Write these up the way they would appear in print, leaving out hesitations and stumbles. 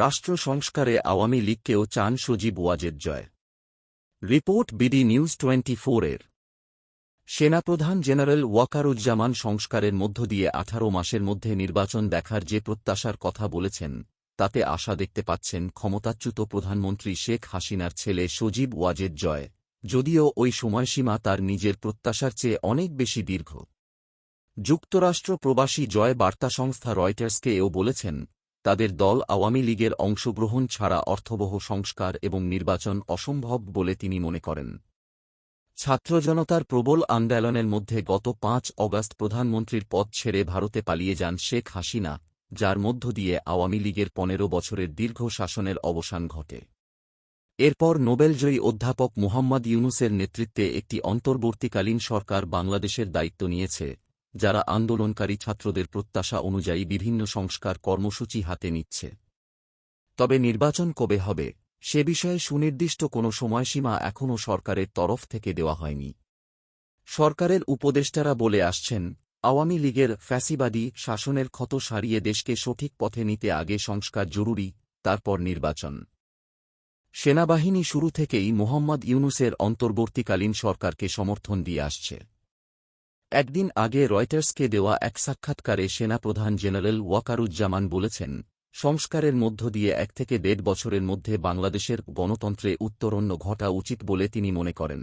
রাষ্ট্র সংস্কারে আওয়ামী লীগকেও চান Sajeeb Wazed Joy. Report BD news 24-এর। সেনাপ্রধান জেনারেল ওয়াকারুজ্জামান সংস্কারের মধ্য দিয়ে 18 মাসের মধ্যে নির্বাচন দেখার যে প্রত্যাশার কথা বলেছেন, তাতে আশা দেখতে পাচ্ছেন ক্ষমতাচ্যুত প্রধানমন্ত্রী শেখ হাসিনার ছেলে সজীব ওয়াজেদ জয়, যদিও ওই সময়সীমা তার নিজের প্রত্যাশার চেয়ে অনেক বেশি দীর্ঘ। যুক্তরাষ্ট্র প্রবাসী জয় বার্তা সংস্থা রয়টার্সকে এও বলেছেন, তাদের দল আওয়ামী লীগের অংশগ্রহণ ছাড়া অর্থবহ সংস্কার এবং নির্বাচন অসম্ভব বলে তিনি মনে করেন। ছাত্র জনতার প্রবল আন্দোলনের মধ্যে গত 5 অগাস্ট প্রধানমন্ত্রীর পদ ছেড়ে ভারতে পালিয়ে যান শেখ হাসিনা, যার মধ্য দিয়ে আওয়ামী লীগের 15 বছরের দীর্ঘ শাসনের অবসান ঘটে। এরপর নোবেলজয়ী অধ্যাপক মুহাম্মদ ইউনূসের নেতৃত্বে একটি অন্তর্বর্তীকালীন সরকার বাংলাদেশের দায়িত্ব নিয়েছে, যারা আন্দোলনকারী ছাত্রদের প্রত্যাশা অনুযায়ী বিভিন্ন সংস্কার কর্মসূচি হাতে নিচ্ছে। তবে নির্বাচন কবে হবে, সে বিষয়ে সুনির্দিষ্ট কোনো সময়সীমা এখনও সরকারের তরফ থেকে দেওয়া হয়নি। সরকারের উপদেষ্টারা বলে আসছেন, আওয়ামী লীগের ফ্যাসিবাদী শাসনের ক্ষত সারিয়ে দেশকে সঠিক পথে নিতে আগে সংস্কার জরুরি, তারপর নির্বাচন। সেনাবাহিনী শুরু থেকেই মোহাম্মদ ইউনূসের অন্তর্বর্তীকালীন সরকারকে সমর্থন দিয়ে আসছে। একদিন আগে রয়টার্সকে দেওয়া এক সাক্ষাৎকারে সেনাপ্রধান জেনারেল ওয়াকারুজ্জামান বলেছেন, সংস্কারের মধ্য দিয়ে 1 থেকে 1.5 বছরের মধ্যে বাংলাদেশের গণতন্ত্রে উত্তরণ ঘটা উচিত বলে তিনি মনে করেন।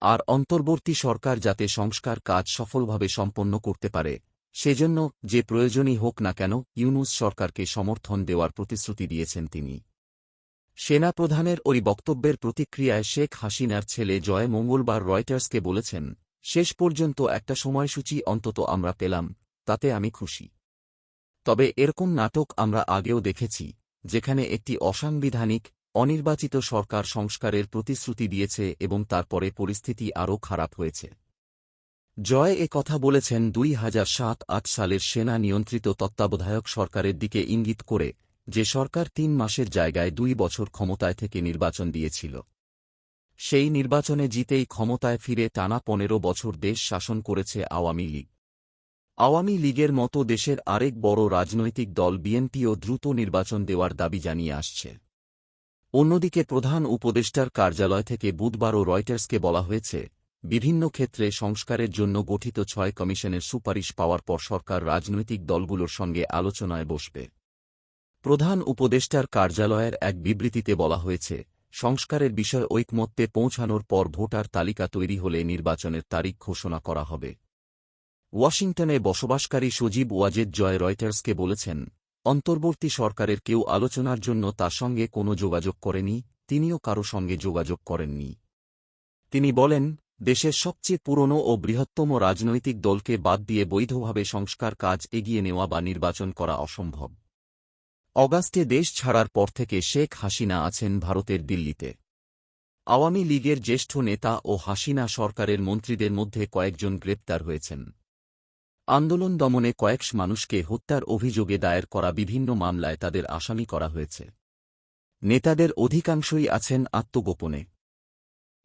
আর অন্তর্বর্তী সরকার যাতে সংস্কার কাজ সফলভাবে সম্পন্ন করতে পারে, সেজন্য যে প্রয়োজনই হোক না কেন ইউনূস সরকারকে সমর্থন দেওয়ার প্রতিশ্রুতি দিয়েছেন তিনি। সেনাপ্রধানের ওই বক্তব্যের প্রতিক্রিয়ায় শেখ হাসিনার ছেলে জয় মঙ্গলবার রয়টার্সকে বলেছেন, শেষ পর্যন্ত একটা সময়সূচি অন্তত আমরা পেলাম, তাতে আমি খুশি। তবে এরকম নাটক আমরা আগেও দেখেছি, যেখানে একটি অসাংবিধানিক, অনির্বাচিত সরকার সংস্কারের প্রতিশ্রুতি দিয়েছে এবং তারপরে পরিস্থিতি আরও খারাপ হয়েছে। জয় কথা বলেছেন 2007-8 সালের সেনা নিয়ন্ত্রিত তত্ত্বাবধায়ক সরকারের দিকে ইঙ্গিত করে, যে সরকার 3 মাসের জায়গায় 2 বছর ক্ষমতায় থেকে নির্বাচন দিয়েছিল। সেই নির্বাচনে জিতেই ক্ষমতায় ফিরে টানা 15 বছর দেশ শাসন করেছে আওয়ামী লীগ। আওয়ামী লীগের মতো দেশের আরেক বড় রাজনৈতিক দল বিএনপিও দ্রুত নির্বাচন দেওয়ার দাবি জানিয়ে আসছে। অন্যদিকে প্রধান উপদেষ্টার কার্যালয় থেকে বুধবারও রয়টার্সকে বলা হয়েছে, বিভিন্ন ক্ষেত্রে সংস্কারের জন্য গঠিত 6 কমিশনের সুপারিশ পাওয়ার পর সরকার রাজনৈতিক দলগুলোর সঙ্গে আলোচনায় বসবে। প্রধান উপদেষ্টার কার্যালয়ের এক বিবৃতিতে বলা হয়েছে, সংস্কারের বিষয়ে ঐকমত্যে পৌঁছানোর পর ভোটার তালিকা তৈরি হলে নির্বাচনের তারিখ ঘোষণা করা হবে। ওয়াশিংটনে বসবাসকারী সজীব ওয়াজেদ জয় রয়টার্সকে বলেছেন, অন্তর্বর্তী সরকারের কেউ আলোচনার জন্য তার সঙ্গে কোনো যোগাযোগ করেনি, তিনিও কারো সঙ্গে যোগাযোগ করেননি। তিনি বলেন, দেশের সবচেয়ে পুরনো ও বৃহত্তম রাজনৈতিক দলকে বাদ দিয়ে বৈধভাবে সংস্কার কাজ এগিয়ে নেওয়া বা নির্বাচন করা অসম্ভব। অগাস্টে দেশ ছাড়ার পর থেকে শেখ হাসিনা আছেন ভারতের দিল্লিতে। আওয়ামী লীগের জ্যেষ্ঠ নেতা ও হাসিনা সরকারের মন্ত্রীদের মধ্যে কয়েকজন গ্রেপ্তার হয়েছেন। আন্দোলন দমনে কয়েকশ মানুষকে হত্যার অভিযোগে দায়ের করা বিভিন্ন মামলায় তাদের আসামি করা হয়েছে। নেতাদের অধিকাংশই আছেন আত্মগোপনে।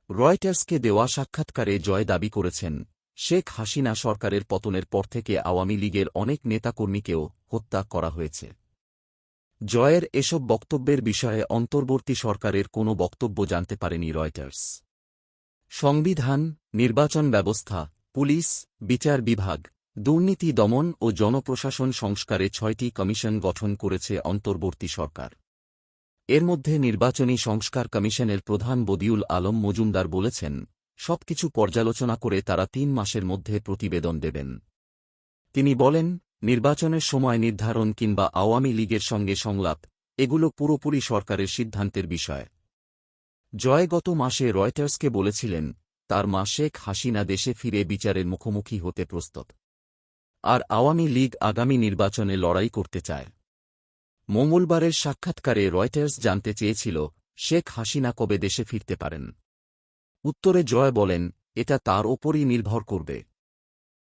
রয়টার্সকে দেওয়া সাক্ষাৎকারে জয় দাবি করেছেন, শেখ হাসিনা সরকারের পতনের পর থেকে আওয়ামী লীগের অনেক নেতাকর্মীকেও হত্যা করা হয়েছে। জয়ের এসব বক্তব্যের বিষয়ে অন্তর্বর্তী সরকারের কোনো বক্তব্য জানতে পারেনি রয়টার্স। সংবিধান, নির্বাচন ব্যবস্থা, পুলিশ, বিচার বিভাগ, দুর্নীতি দমন ও জনপ্রশাসন সংস্কারে 6টি কমিশন গঠন করেছে অন্তর্বর্তী সরকার। এর মধ্যে নির্বাচনী সংস্কার কমিশনের প্রধান বদিউল আলম মজুমদার বলেছেন, সবকিছু পর্যালোচনা করে তারা 3 মাসের মধ্যে প্রতিবেদন দেবেন। তিনি বলেন, নির্বাচনের সময় নির্ধারণ কিংবা আওয়ামী লীগের সঙ্গে সংলাপ, এগুলো পুরোপুরি সরকারের সিদ্ধান্তের বিষয়। জয় গত মাসে রয়টার্সকে বলেছিলেন, তার মা শেখ হাসিনা দেশে ফিরে বিচারের মুখোমুখি হতে প্রস্তুত। আর আওয়ামী লীগ আগামী নির্বাচনে লড়াই করতে চায়। মঙ্গলবারের সাক্ষাৎকারে রয়টার্স জানতে চেয়েছিল, শেখ হাসিনা কবে দেশে ফিরতে পারেন। উত্তরে জয় বলেন, এটা তার ওপরই নির্ভর করবে।